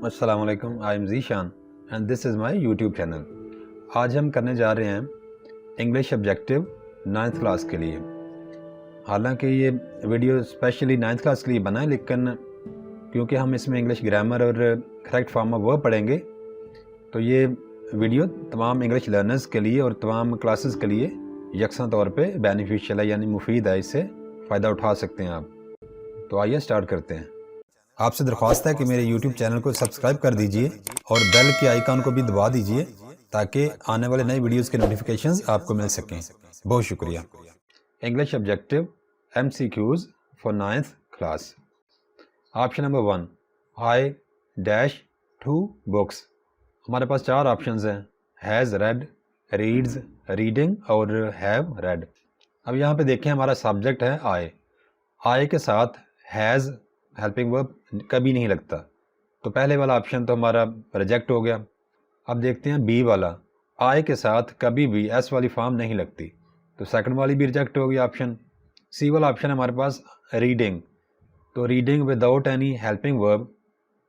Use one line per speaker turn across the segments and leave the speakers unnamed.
अस्सलाम वालेकुम, आई am Zeeshan and this is my YouTube channel. आज हम करने जा रहे हैं इंग्लिश ऑब्जेक्टिव 9th क्लास के लिए। हालांकि ये वीडियो स्पेशली 9th क्लास के लिए बना है, लेकिन क्योंकि हम इसमें इंग्लिश ग्रामर और करेक्ट फॉर्म ऑफ वर्ब पढ़ेंगे, तो ये वीडियो तमाम इंग्लिश लर्नर्स के लिए और तमाम क्लासेस के लिए यकसा तौर पे बेनिफिशियल है, यानी मुफीद है। इससे फ़ायदा उठा सकते हैं आप। तो आइए स्टार्ट करते हैं। आपसे दरख्वास्त है कि मेरे YouTube चैनल को सब्सक्राइब कर दीजिए और बेल के आइकन को भी दबा दीजिए ताकि आने वाले नए वीडियोस के नोटिफिकेशंस आपको मिल सकें। बहुत शुक्रिया। English objective MCQs for 9th class. Option number 1, I dash 2 books. हमारे पास 4 ऑप्शंस हैं, हैज़ रेड, रीड्स, रीडिंग और हैव रेड। अब यहाँ पे देखें, हमारा सब्जेक्ट है आई के साथ हैज़ हेल्पिंग वर्ब कभी नहीं लगता, तो पहले वाला ऑप्शन तो हमारा रिजेक्ट हो गया। अब देखते हैं बी वाला, आई के साथ कभी भी एस वाली फॉर्म नहीं लगती, तो सेकंड वाली भी रिजेक्ट हो गई ऑप्शन। सी वाला ऑप्शन है हमारे पास रीडिंग, तो reading without any helping verb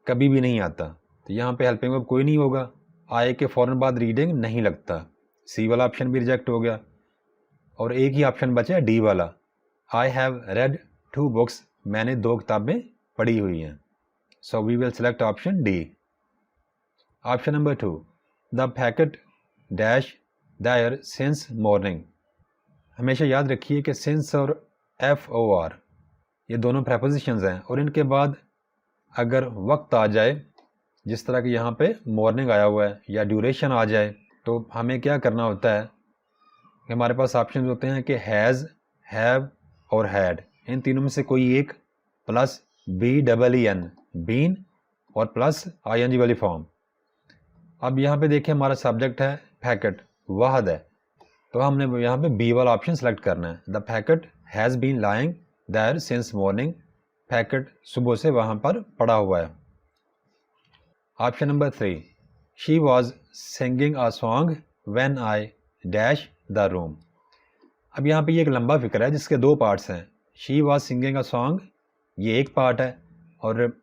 कभी भी नहीं आता, तो यहाँ पे हेल्पिंग वर्ब कोई नहीं होगा। आई के फ़ौरन बाद रीडिंग नहीं लगता, सी वाला ऑप्शन भी रिजेक्ट हो गया। और एक ही ऑप्शन बचा डी वाला, आई हैव रेड 2 बुक्स, मैंने 2 किताबें पड़ी हुई हैं। So we will select option D. Option number 2, the packet dash there since morning. हमेशा याद रखिए कि सिंस और FOR ये दोनों प्रेपोजिशंस हैं, और इनके बाद अगर वक्त आ जाए, जिस तरह कि यहाँ पे मॉर्निंग आया हुआ है, या ड्यूरेशन आ जाए, तो हमें क्या करना होता है कि हमारे पास ऑप्शन होते हैं कि हैज़, हैव और हैड। इन तीनों में से कोई एक प्लस BEEN बीन और प्लस ING वाली फॉर्म। अब यहाँ पे देखिए, हमारा सब्जेक्ट है पैकेट, वाहद है, तो हमने यहाँ पे बी वाला ऑप्शन सेलेक्ट करना है। The packet has been lying there since morning, packet सुबह से वहाँ पर पड़ा हुआ है। Option number 3, she was singing a song when I dash the room. अब यहाँ पे ये एक लंबा फिक्र है जिसके 2 पार्ट्स हैं। She was singing a song ये एक पार्ट है, और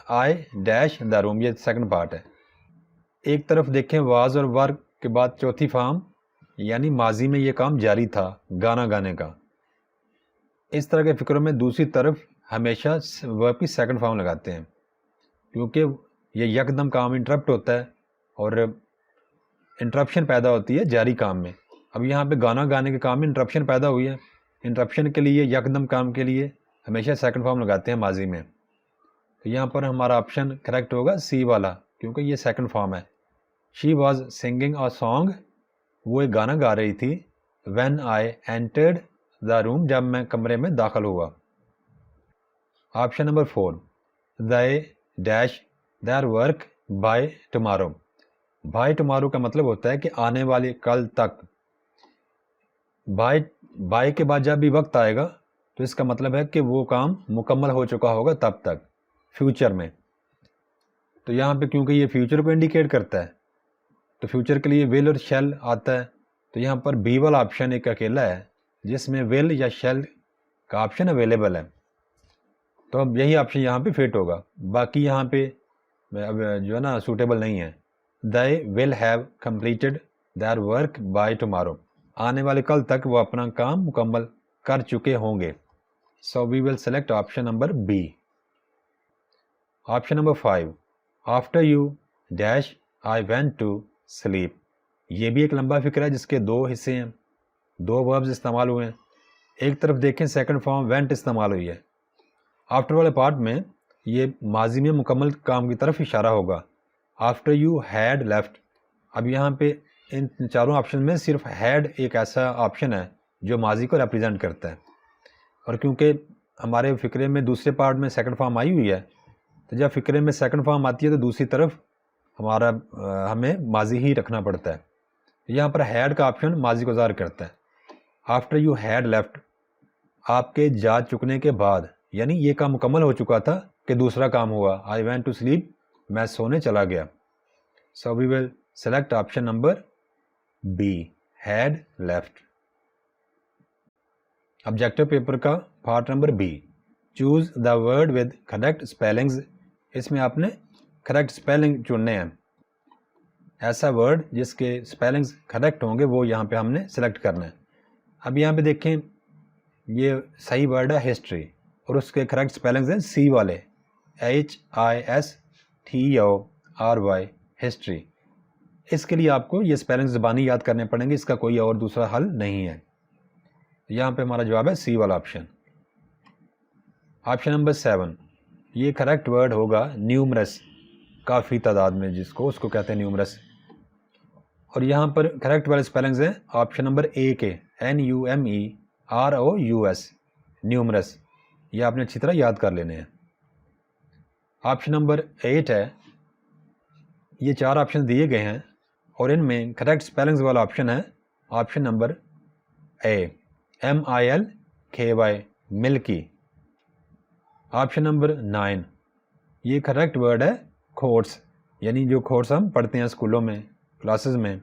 आई डैश द रूम ये सेकंड पार्ट है। एक तरफ देखें वाज और वर के बाद चौथी फॉर्म, यानी माजी में ये काम जारी था गाना गाने का। इस तरह के फिक्रों में दूसरी तरफ हमेशा वर्ब की सेकंड फॉर्म लगाते हैं, क्योंकि ये यकदम काम इंटरप्ट होता है और इंटरप्शन पैदा होती है जारी काम में। अब यहाँ पे गाना गाने के काम में इंटरप्शन पैदा हुई है, इंटरप्शन के लिए, यकदम काम के लिए हमेशा सेकंड फॉर्म लगाते हैं माजी में। तो यहाँ पर हमारा ऑप्शन करेक्ट होगा सी वाला, क्योंकि ये सेकंड फॉर्म है। She was singing a song, वो एक गाना गा रही थी, when I entered the room, जब मैं कमरे में दाखिल हुआ। Option number 4, they dash their work by tomorrow. By tomorrow का मतलब होता है कि आने वाले कल तक। बाय के बाद जब भी वक्त आएगा, तो इसका मतलब है कि वो काम मुकम्मल हो चुका होगा तब तक, फ्यूचर में। तो यहाँ पे क्योंकि ये फ्यूचर को इंडिकेट करता है, तो फ्यूचर के लिए विल और शेल आता है, तो यहाँ पर बी वाला ऑप्शन एक अकेला है जिसमें विल या शेल का ऑप्शन अवेलेबल है, तो अब यही ऑप्शन यहाँ पे फिट होगा। बाकी यहाँ पे जो है ना सूटेबल नहीं है। They will have completed their work by tomorrow, आने वाले कल तक वो अपना काम मुकम्मल कर चुके होंगे। So we will select option number B. Option number 5, after you dash I went to sleep. ये भी एक लंबा फिक्र है जिसके 2 हिस्से हैं, 2 वर्ब्स इस्तेमाल हुए हैं। एक तरफ देखें सेकंड फॉर्म वेंट इस्तेमाल हुई है, आफ्टर वाले पार्ट में ये माजी में मुकम्मल काम की तरफ इशारा होगा। आफ्टर यू हैड लेफ्ट, अब यहाँ पे इन चारों ऑप्शन में सिर्फ हैड एक ऐसा ऑप्शन है जो माजी को रिप्रेजेंट करता है, और क्योंकि हमारे फिक्रे में दूसरे पार्ट में सेकंड फॉर्म आई हुई है, तो जब फिक्रे में सेकंड फॉर्म आती है तो दूसरी तरफ हमारा हमें माजी ही रखना पड़ता है। यहाँ पर हैड का ऑप्शन माजी को ज़ाहिर करता है। आफ्टर यू हैड लेफ्ट, आपके जा चुकने के बाद, यानी ये काम मुकम्मल हो चुका था कि दूसरा काम हुआ। आई वेंट टू स्लीप, मैं सोने चला गया। So we will select option number B, had left. Objective paper का part number B, choose the word with correct spellings इसमें आपने करेक्ट स्पेलिंग चुनने हैं। ऐसा वर्ड जिसके स्पेलिंग्स करेक्ट होंगे वो यहाँ पे हमने सेलेक्ट करना है। अब यहाँ पे देखें, ये सही वर्ड है हिस्ट्री, और उसके करेक्ट स्पेलिंग्स हैं सी वाले, HISTORY, हिस्ट्री। इसके लिए आपको ये स्पेलिंग ज़बानी याद करने पड़ेंगे, इसका कोई और दूसरा हल नहीं है। यहाँ पे हमारा जवाब है सी वाला ऑप्शन। ऑप्शन नंबर 7, ये करेक्ट वर्ड होगा न्यूमरस, काफ़ी तादाद में, जिसको उसको कहते हैं न्यूमरस। और यहाँ पर करेक्ट वाले स्पेलिंग्स हैं ऑप्शन नंबर ए के, NUMEROUS, न्यूमरस। ये आपने अच्छी तरह याद कर लेने हैं। ऑप्शन नंबर 8 है, ये 4 ऑप्शन दिए गए हैं और इनमें करेक्ट स्पेलिंग्स वाला ऑप्शन है ऑप्शन नंबर ए, MILKY, मिल्की। ऑप्शन नंबर 9, ये करेक्ट वर्ड है कोर्स, यानी जो कोर्स हम पढ़ते हैं स्कूलों में, क्लासेस में।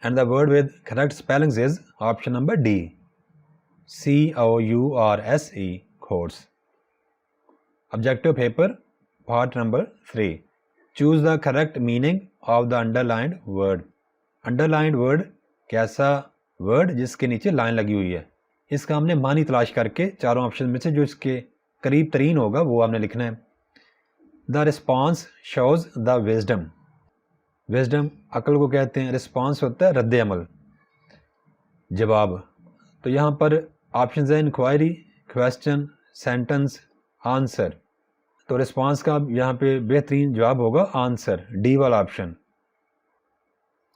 And the word with correct spellings is option number D, COURSE, course. Objective paper part number 3, choose the correct meaning of the underlined word. Underlined word कैसा वर्ड जिसके नीचे लाइन लगी हुई है, इसका हमने मानी तलाश करके चारों ऑप्शन में से जो इसके करीब तरीन होगा वो हमने लिखना है। The response shows the wisdom, wisdom अक्ल को कहते हैं, रिस्पॉन्स होता है रद्द अमल, जवाब। तो यहाँ पर ऑप्शन है इंक्वायरी, क्वेश्चन, सेंटेंस, आंसर। तो रिस्पॉन्स का यहाँ पे बेहतरीन जवाब होगा आंसर, डी वाला option.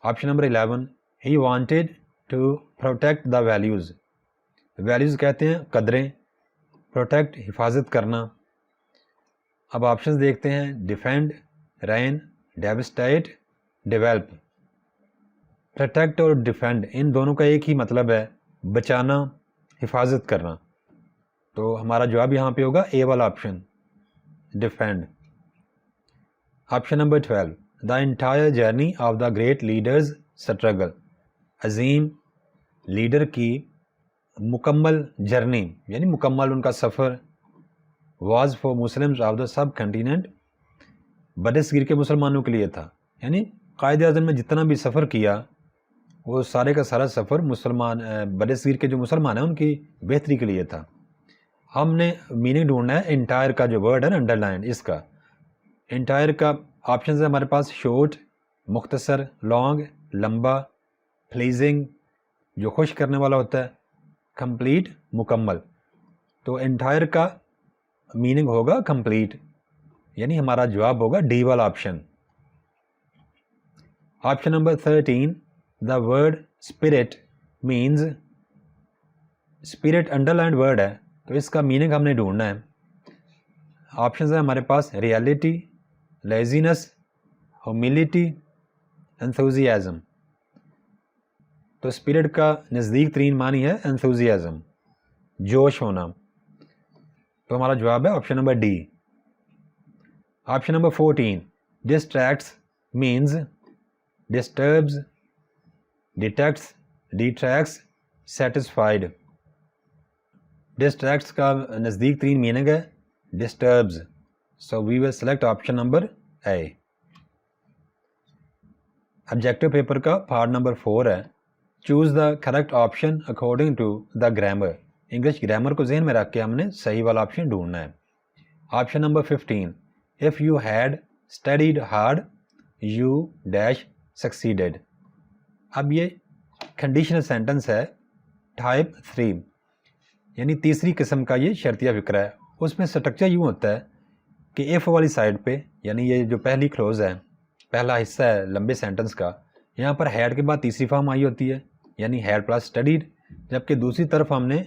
Option number 11, he wanted to protect the values. Values कहते हैं कदरें, प्रोटेक्ट हिफाजत करना। अब ऑप्शंस देखते हैं, defend, rain, devastate, develop. Protect और डिफेंड इन दोनों का एक ही मतलब है, बचाना, हिफाजत करना। तो हमारा जवाब यहाँ पे होगा ए वाला option, defend. Option number 12, the entire journey of the great leaders struggle. अजीम लीडर की मुकम्मल जर्नी, यानी मुकम्मल उनका सफ़र, was for Muslims of the subcontinent, बरसगीर के मुसलमानों के लिए था। यानी कायद आज़म ने जितना भी सफ़र किया वो सारे का सारा सफ़र मुसलमान बरसगीर के जो मुसलमान हैं उनकी बेहतरी के लिए था। हमने मीनिंग ढूंढना है इंटायर का, जो वर्ड है ना अंडरलाइन, इसका इंटायर का ऑप्शन है हमारे पास, शॉर्ट, मुख्तसर, लॉन्ग, लंबा, प्लीजिंग जो खुश करने वाला होता है, कंप्लीट, मुकम्मल। तो एंटायर का मीनिंग होगा कंप्लीट, यानी हमारा जवाब होगा डी वाला option. Option number 13, the word spirit means, spirit underlined word है तो इसका मीनिंग हमने ढूंढना है। ऑप्शन है हमारे पास, रियलिटी, लेजीनेस, ह्यूमिलिटी, एंथुजियाज्म। तो स्पिरिट का नज़दीक तरीन मानी है एंथुजियाज्म, जोश होना। तो हमारा जवाब है option number D. Option number 14, distracts means, disturbs, detects, detracts, satisfied. Distracts का नज़दीक तरीन मीनिंग है disturbs, so we will select option number A. Objective paper का पार्ट नंबर 4 है, choose the correct option according to the grammar. English grammar को जहन में रख के हमने सही वाला ऑप्शन ढूंढना है। Option number 15, if you had studied hard you dash succeeded. अब ये कंडीशनल सेंटेंस है टाइप 3, यानी तीसरी किस्म का ये शर्तिया फिक्र है। उसमें स्ट्रक्चर यूँ होता है कि इफ़ वाली साइड पे, यानी ये जो पहली क्लोज है, पहला हिस्सा है लंबे सेंटेंस का, यहाँ पर हैड के बाद तीसरी फॉर्म आई होती है, यानी हैड प्लस स्टडीड। जबकि दूसरी तरफ हमने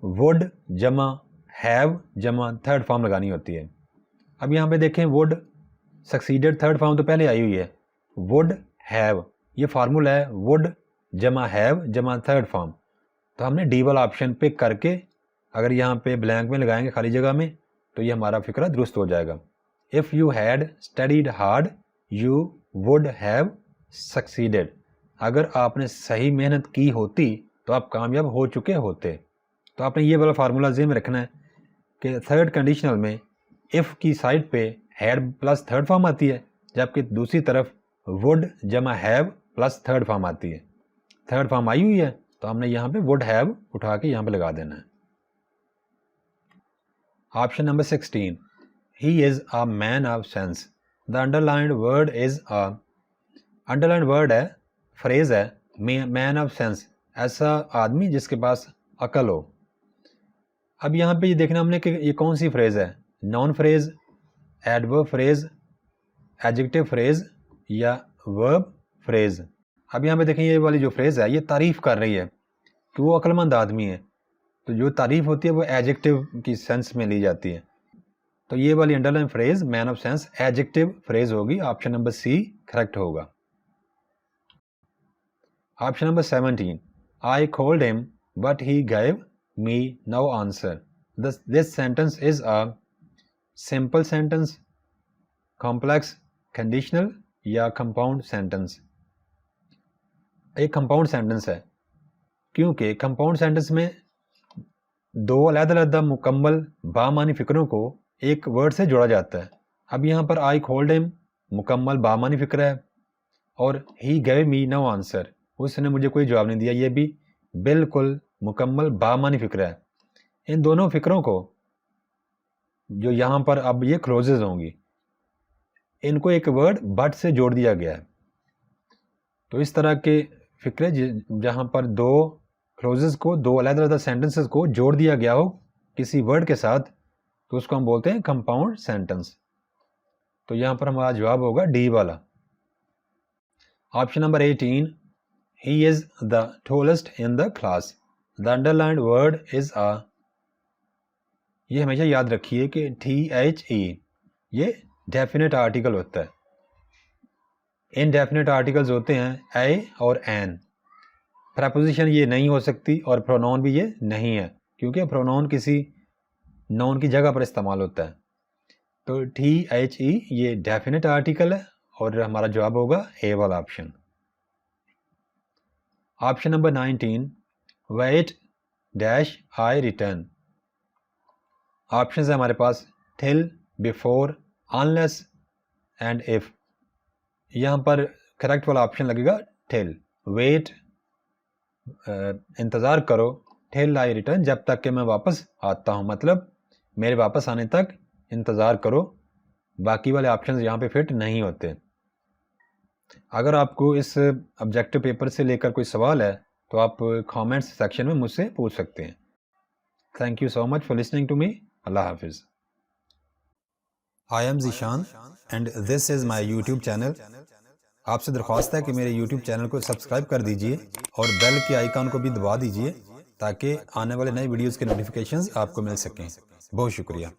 वुड जमा हैव जमा थर्ड फॉर्म लगानी होती है। अब यहाँ पे देखें, वुड सक्सीडेड थर्ड फॉर्म तो पहले आई हुई है, वुड हैव, ये फार्मूला है वुड जमा हैव जमा थर्ड फॉर्म। तो हमने डी वाला ऑप्शन पिक करके अगर यहाँ पे ब्लैंक में लगाएंगे खाली जगह में, तो ये हमारा फिक्रा दुरुस्त हो जाएगा। If you had studied hard you would have succeeded. अगर आपने सही मेहनत की होती तो आप कामयाब हो चुके होते। तो आपने ये वाला फार्मूला ज़हन में रखना है कि थर्ड कंडीशनल में इफ़ की साइड पे हैड प्लस थर्ड फॉर्म आती है, जबकि दूसरी तरफ वुड जमा हैव प्लस थर्ड फॉर्म आती है। थर्ड फॉर्म आई हुई है तो हमने यहाँ पे वुड हैव उठा के यहाँ पे लगा देना है। Option number 16, he is a man of sense. The underlined word is a, underlined word है, फ्रेज है, मैन ऑफ सेंस, ऐसा आदमी जिसके पास अकल हो। अब यहाँ पे ये देखना हमने कि ये कौन सी फ्रेज है, non phrase, adverb phrase, adjective phrase या वर्ब फ्रेज। अब यहाँ पे देखें ये वाली जो फ्रेज है ये तारीफ कर रही है कि वो अक्लमंद आदमी है, तो जो तारीफ होती है वो एडजेक्टिव की सेंस में ली जाती है। तो ये वाली underline phrase man of sense adjective phrase होगी। ऑप्शन नंबर सी करेक्ट होगा। Option number 17, I called him but he gave me no answer. This sentence is a simple sentence, complex, conditional या compound sentence। एक compound sentence है क्योंकि compound sentence में दो अलग-अलग मुकम्मल बामानी फिक्रों को एक वर्ड से जोड़ा जाता है। अब यहाँ पर आई कॉल्ड हिम मुकम्मल बामानी फिक्र है और ही gave me no answer, उसने मुझे कोई जवाब नहीं दिया, ये भी बिल्कुल मुकम्मल बामानी फिक्र है। इन दोनों फिक्रों को जो यहाँ पर अब ये क्लोजेज होंगी, इनको एक वर्ड बट से जोड़ दिया गया है। तो इस तरह के फिक्रे जहाँ पर दो क्लोजेज को, दो अलग अलग सेंटेंसेस को जोड़ दिया गया हो किसी वर्ड के साथ, तो उसको हम बोलते हैं कंपाउंड सेंटेंस। तो यहाँ पर हमारा जवाब होगा डी वाला। Option number 18, he is the tallest in the class. The underlined word is a, ये हमेशा याद रखिए कि THE ये डेफिनेट आर्टिकल होता है। इनडेफिनेट आर्टिकल्स होते हैं ए और एन। प्रपोजिशन ये नहीं हो सकती और प्रोनाउन भी ये नहीं है क्योंकि प्रोनाउन किसी नाउन की जगह पर इस्तेमाल होता है। तो THE ये डेफिनेट आर्टिकल है और हमारा जवाब होगा ए वाला option. Option number 19, wait dash I return. Option है हमारे पास till, before, unless and if. यहाँ पर करेक्ट वाला ऑप्शन लगेगा टिल। वेट इंतज़ार करो, टिल आई रिटर्न जब तक कि मैं वापस आता हूँ, मतलब मेरे वापस आने तक इंतज़ार करो। बाकी वाले ऑप्शन यहाँ पे फिट नहीं होते। अगर आपको इस ऑब्जेक्टिव पेपर से लेकर कोई सवाल है तो आप कमेंट्स सेक्शन में मुझसे पूछ सकते हैं। Thank you so much for listening to me. अल्लाह हाफिज़। I am Zeeshan and this is my YouTube channel. आपसे दरख्वास्त है कि मेरे यूट्यूब चैनल को सब्सक्राइब कर दीजिए और बेल के आइकन को भी दबा दीजिए ताकि आने वाले नए वीडियोज़ के नोटिफिकेशंस आपको मिल सकें। बहुत शुक्रिया।